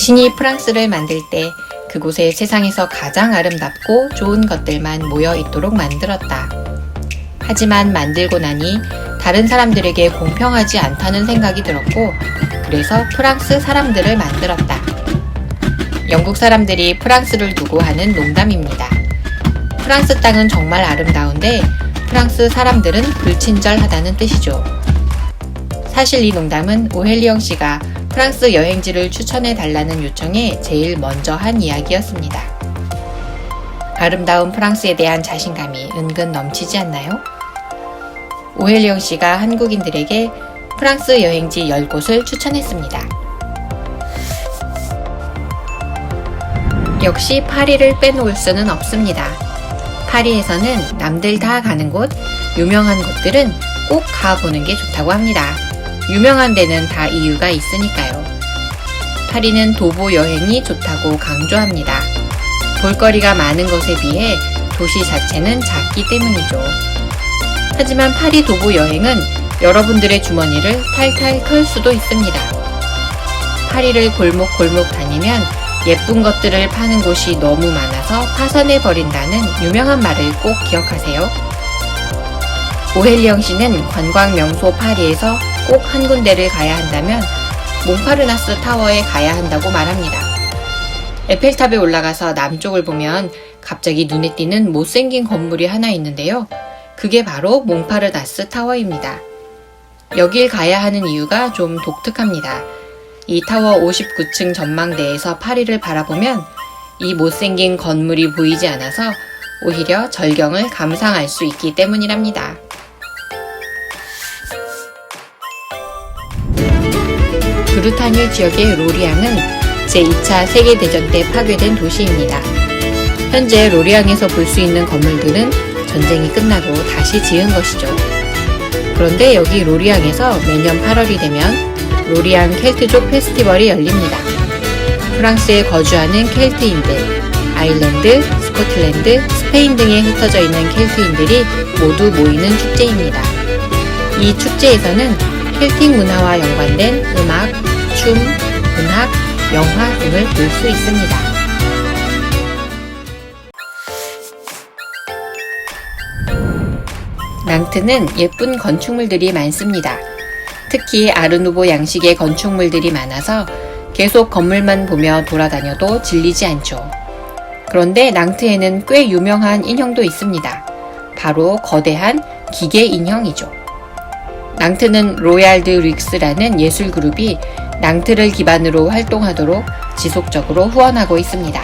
신이 프랑스를 만들 때 그곳에 세상에서 가장 아름답고 좋은 것들만 모여 있도록 만들었다. 하지만 만들고 나니 다른 사람들에게 공평하지 않다는 생각이 들었고, 그래서 프랑스 사람들을 만들었다. 영국 사람들이 프랑스를 두고 하는 농담입니다. 프랑스 땅은 정말 아름다운데 프랑스 사람들은 불친절하다는 뜻이죠. 사실 이 농담은 오헬리영 씨가 프랑스 여행지를 추천해 달라는 요청에 제일 먼저 한 이야기였습니다. 아름다운 프랑스에 대한 자신감이 은근 넘치지 않나요? 오헬리영 씨가 한국인들에게 프랑스 여행지 10곳을 추천했습니다. 역시 파리를 빼놓을 수는 없습니다. 파리에서는 남들 다 가는 곳, 유명한 곳들은 꼭 가보는 게 좋다고 합니다. 유명한 데는 다 이유가 있으니까요. 파리는 도보 여행이 좋다고 강조합니다. 볼거리가 많은 것에 비해 도시 자체는 작기 때문이죠. 하지만 파리 도보 여행은 여러분들의 주머니를 탈탈 털 수도 있습니다. 파리를 골목골목 다니면 예쁜 것들을 파는 곳이 너무 많아서 파산해 버린다는 유명한 말을 꼭 기억하세요. 오헬리영 씨는 관광 명소 파리에서 꼭 한 군데를 가야 한다면 몽파르나스 타워에 가야 한다고 말합니다. 에펠탑에 올라가서 남쪽을 보면 갑자기 눈에 띄는 못생긴 건물이 하나 있는데요. 그게 바로 몽파르나스 타워입니다. 여길 가야 하는 이유가 좀 독특합니다. 이 타워 59층 전망대에서 파리를 바라보면 이 못생긴 건물이 보이지 않아서 오히려 절경을 감상할 수 있기 때문이랍니다. 브르타뉴 지역의 로리앙은 제2차 세계대전 때 파괴된 도시입니다. 현재 로리앙에서 볼 수 있는 건물들은 전쟁이 끝나고 다시 지은 것이죠. 그런데 여기 로리앙에서 매년 8월이 되면 로리앙 켈트족 페스티벌이 열립니다. 프랑스에 거주하는 켈트인들, 아일랜드, 스코틀랜드, 스페인 등에 흩어져 있는 켈트인들이 모두 모이는 축제입니다. 이 축제에서는 켈틱 문화와 연관된 음악, 춤, 문학, 영화 등을 볼 수 있습니다. 낭트는 예쁜 건축물들이 많습니다. 특히 아르누보 양식의 건축물들이 많아서 계속 건물만 보며 돌아다녀도 질리지 않죠. 그런데 낭트에는 꽤 유명한 인형도 있습니다. 바로 거대한 기계 인형이죠. 낭트는 로얄 드 릭스라는 예술 그룹이 낭트를 기반으로 활동하도록 지속적으로 후원하고 있습니다.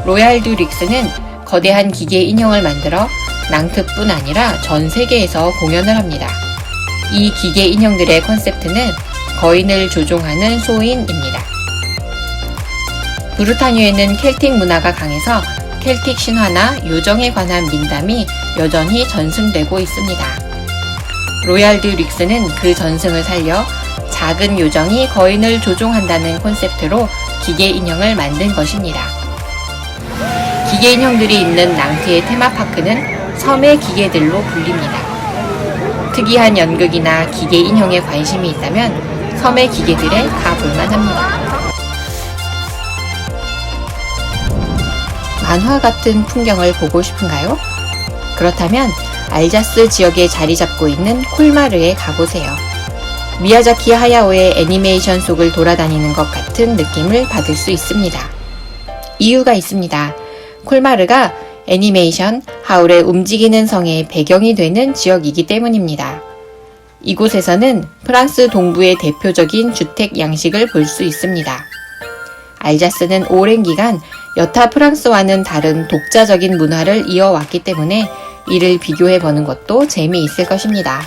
로얄 드 릭스는 거대한 기계 인형을 만들어 낭트뿐 아니라 전 세계에서 공연을 합니다. 이 기계 인형들의 컨셉트는 거인을 조종하는 소인입니다. 브르타뉴에는 켈틱 문화가 강해서 켈틱 신화나 요정에 관한 민담이 여전히 전승되고 있습니다. 로얄 드 릭스는 그 전승을 살려 작은 요정이 거인을 조종한다는 콘셉트로 기계 인형을 만든 것입니다. 기계 인형들이 있는 낭트의 테마파크는 섬의 기계들로 불립니다. 특이한 연극이나 기계 인형에 관심이 있다면 섬의 기계들에 가볼만 합니다. 만화 같은 풍경을 보고 싶은가요? 그렇다면 알자스 지역에 자리 잡고 있는 콜마르에 가보세요. 미야자키 하야오의 애니메이션 속을 돌아다니는 것 같은 느낌을 받을 수 있습니다. 이유가 있습니다. 콜마르가 애니메이션 하울의 움직이는 성의 배경이 되는 지역이기 때문입니다. 이곳에서는 프랑스 동부의 대표적인 주택 양식을 볼 수 있습니다. 알자스는 오랜 기간 여타 프랑스와는 다른 독자적인 문화를 이어왔기 때문에 이를 비교해보는 것도 재미있을 것입니다.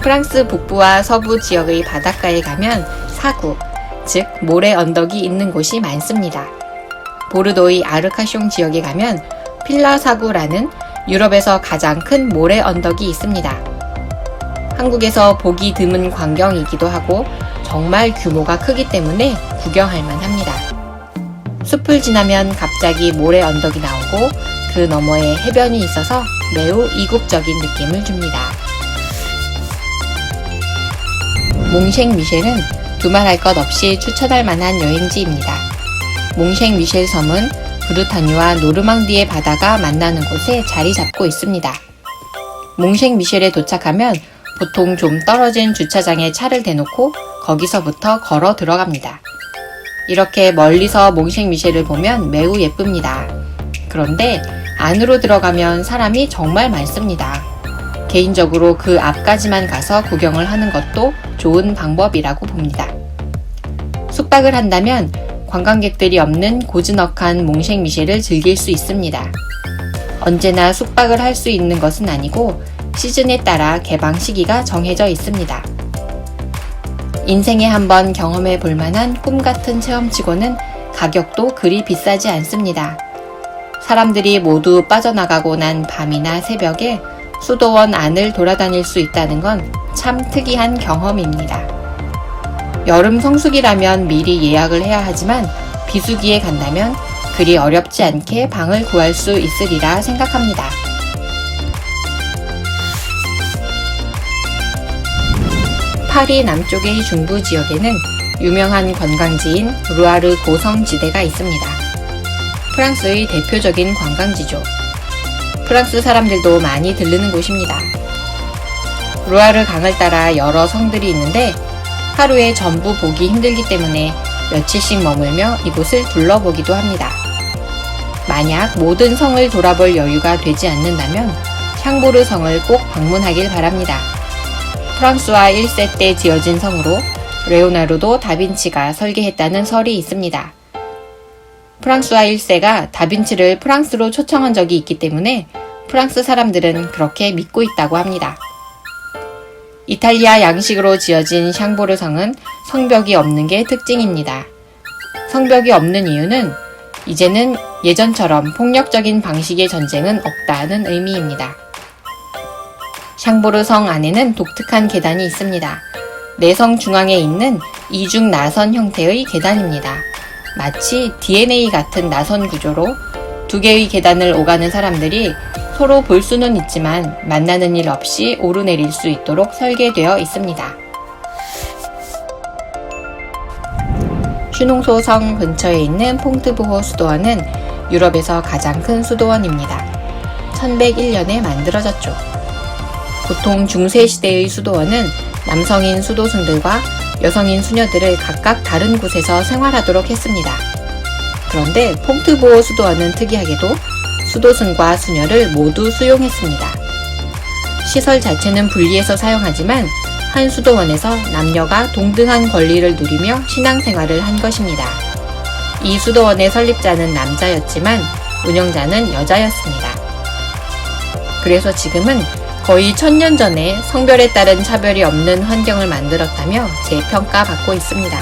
프랑스 북부와 서부 지역의 바닷가에 가면 사구, 즉 모래 언덕이 있는 곳이 많습니다. 보르도의 아르카숑 지역에 가면 필라 사구라는 유럽에서 가장 큰 모래 언덕이 있습니다. 한국에서 보기 드문 광경이기도 하고 정말 규모가 크기 때문에 구경할 만합니다. 숲을 지나면 갑자기 모래 언덕이 나오고 그 너머에 해변이 있어서 매우 이국적인 느낌을 줍니다. 몽셴미셸은 두말할 것 없이 추천할 만한 여행지입니다. 몽셴미셸 섬은 브르타뉴와 노르망디의 바다가 만나는 곳에 자리 잡고 있습니다. 몽셴미셸에 도착하면 보통 좀 떨어진 주차장에 차를 대놓고 거기서부터 걸어 들어갑니다. 이렇게 멀리서 몽셴미셸을 보면 매우 예쁩니다. 그런데 안으로 들어가면 사람이 정말 많습니다. 개인적으로 그 앞까지만 가서 구경을 하는 것도 좋은 방법이라고 봅니다. 숙박을 한다면 관광객들이 없는 고즈넉한 몽셴미셸을 즐길 수 있습니다. 언제나 숙박을 할 수 있는 것은 아니고 시즌에 따라 개방 시기가 정해져 있습니다. 인생에 한번 경험해 볼 만한 꿈 같은 체험치고는 가격도 그리 비싸지 않습니다. 사람들이 모두 빠져나가고 난 밤이나 새벽에 수도원 안을 돌아다닐 수 있다는 건 참 특이한 경험입니다. 여름 성수기라면 미리 예약을 해야 하지만 비수기에 간다면 그리 어렵지 않게 방을 구할 수 있으리라 생각합니다. 파리 남쪽의 중부 지역에는 유명한 관광지인 루아르 고성지대가 있습니다. 프랑스의 대표적인 관광지죠. 프랑스 사람들도 많이 들르는 곳입니다. 루아르 강을 따라 여러 성들이 있는데 하루에 전부 보기 힘들기 때문에 며칠씩 머물며 이곳을 둘러보기도 합니다. 만약 모든 성을 돌아볼 여유가 되지 않는다면 샹보르 성을 꼭 방문하길 바랍니다. 프랑스와 1세 때 지어진 성으로 레오나르도 다빈치가 설계했다는 설이 있습니다. 프랑스와 1세가 다빈치를 프랑스로 초청한 적이 있기 때문에 프랑스 사람들은 그렇게 믿고 있다고 합니다. 이탈리아 양식으로 지어진 샹보르 성은 성벽이 없는 게 특징입니다. 성벽이 없는 이유는 이제는 예전처럼 폭력적인 방식의 전쟁은 없다는 의미입니다. 샹보르 성 안에는 독특한 계단이 있습니다. 내성 중앙에 있는 이중 나선 형태의 계단입니다. 마치 DNA 같은 나선 구조로 두 개의 계단을 오가는 사람들이 서로 볼 수는 있지만 만나는 일 없이 오르내릴 수 있도록 설계되어 있습니다. 슈농소 성 근처에 있는 퐁트부호 수도원은 유럽에서 가장 큰 수도원입니다. 1101년에 만들어졌죠. 보통 중세시대의 수도원은 남성인 수도승들과 여성인 수녀들을 각각 다른 곳에서 생활하도록 했습니다. 그런데 퐁트부호 수도원은 특이하게도 수도승과 수녀를 모두 수용했습니다. 시설 자체는 분리해서 사용하지만 한 수도원에서 남녀가 동등한 권리를 누리며 신앙생활을 한 것입니다. 이 수도원의 설립자는 남자였지만 운영자는 여자였습니다. 그래서 지금은 거의 1000년 전에 성별에 따른 차별이 없는 환경을 만들었다며 재평가받고 있습니다.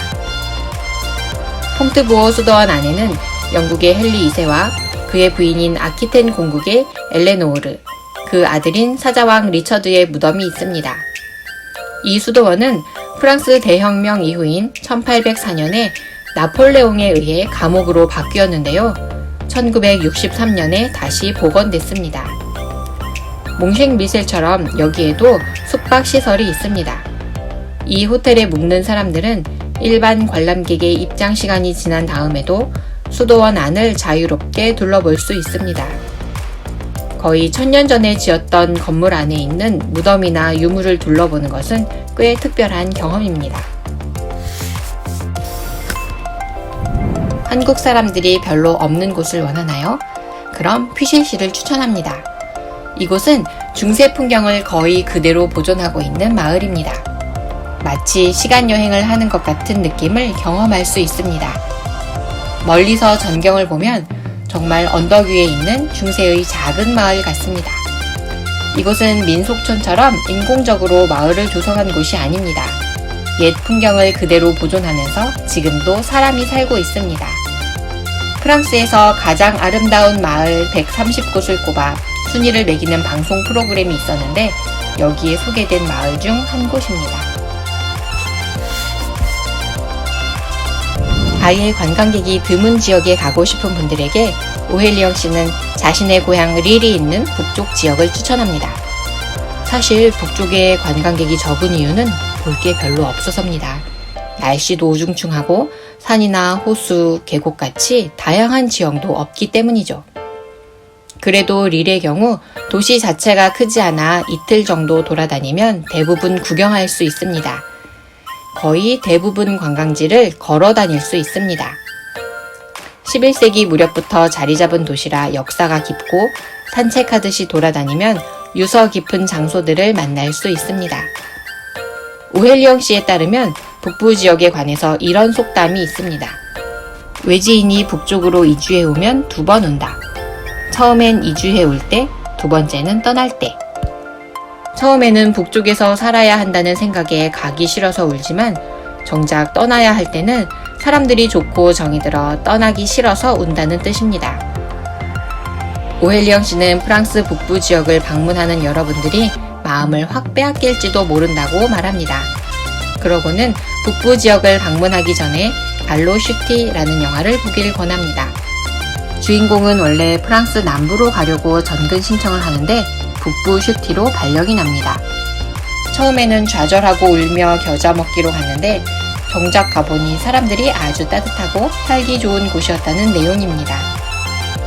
퐁트부호 수도원 안에는 영국의 헨리 2세와 그의 부인인 아키텐 공국의 엘레노르, 그 아들인 사자왕 리처드의 무덤이 있습니다. 이 수도원은 프랑스 대혁명 이후인 1804년에 나폴레옹에 의해 감옥으로 바뀌었는데요. 1963년에 다시 복원됐습니다. 몽셴미셸처럼 여기에도 숙박시설이 있습니다. 이 호텔에 묵는 사람들은 일반 관람객의 입장 시간이 지난 다음에도 수도원 안을 자유롭게 둘러볼 수 있습니다. 거의 1000년 전에 지었던 건물 안에 있는 무덤이나 유물을 둘러보는 것은 꽤 특별한 경험입니다. 한국 사람들이 별로 없는 곳을 원하나요? 그럼 퓨실시를 추천합니다. 이곳은 중세 풍경을 거의 그대로 보존하고 있는 마을입니다. 마치 시간 여행을 하는 것 같은 느낌을 경험할 수 있습니다. 멀리서 전경을 보면 정말 언덕 위에 있는 중세의 작은 마을 같습니다. 이곳은 민속촌처럼 인공적으로 마을을 조성한 곳이 아닙니다. 옛 풍경을 그대로 보존하면서 지금도 사람이 살고 있습니다. 프랑스에서 가장 아름다운 마을 130곳을 꼽아 순위를 매기는 방송 프로그램이 있었는데 여기에 소개된 마을 중 한 곳입니다. 아예 관광객이 드문 지역에 가고 싶은 분들에게 오헬리영 씨는 자신의 고향 릴이 있는 북쪽 지역을 추천합니다. 사실 북쪽에 관광객이 적은 이유는 볼 게 별로 없어서입니다. 날씨도 우중충하고 산이나 호수, 계곡같이 다양한 지형도 없기 때문이죠. 그래도 릴의 경우 도시 자체가 크지 않아 이틀 정도 돌아다니면 대부분 구경할 수 있습니다. 거의 대부분 관광지를 걸어 다닐 수 있습니다. 11세기 무렵부터 자리 잡은 도시라 역사가 깊고 산책하듯이 돌아다니면 유서 깊은 장소들을 만날 수 있습니다. 오헬리영 씨에 따르면 북부 지역에 관해서 이런 속담이 있습니다. 외지인이 북쪽으로 이주해 오면 2번 온다. 처음엔 이주해 올 때, 2번째는 떠날 때. 처음에는 북쪽에서 살아야 한다는 생각에 가기 싫어서 울지만 정작 떠나야 할 때는 사람들이 좋고 정이 들어 떠나기 싫어서 운다는 뜻입니다. 오헬리영 씨는 프랑스 북부 지역을 방문하는 여러분들이 마음을 확 빼앗길지도 모른다고 말합니다. 그러고는 북부 지역을 방문하기 전에 발로 슈티라는 영화를 보길 권합니다. 주인공은 원래 프랑스 남부로 가려고 전근 신청을 하는데 북부 슈티로 발령이 납니다. 처음에는 좌절하고 울며 겨자 먹기로 갔는데 정작 가보니 사람들이 아주 따뜻하고 살기 좋은 곳이었다는 내용입니다.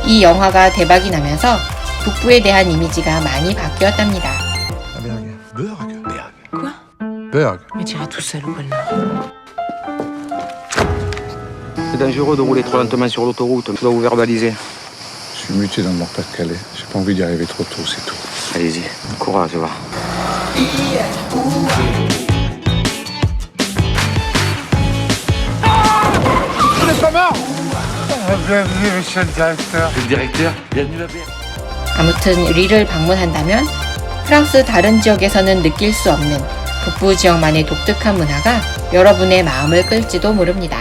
이 영화가 대박이 나면서 북부에 대한 이미지가 많이 바뀌었답니다. Berg. Berg. Quoi? Berg. Mais t'iras tout seul au pôle Nord. C'est dangereux de rouler trop lentement sur l'autoroute, je dois vous verbaliser. Je suis muté dans le Nord-Pas-de-Calais. J'ai pas envie d'y arriver trop tôt, c'est tout. Allez-y, courage, va. Vous n'êtes pas mort. Bienvenue, monsieur le directeur. Le directeur, bienvenue à Berg. 아무튼 릴을 방문한다면 프랑스 다른 지역에서는 느낄 수 없는 북부 지역만의 독특한 문화가 여러분의 마음을 끌지도 모릅니다.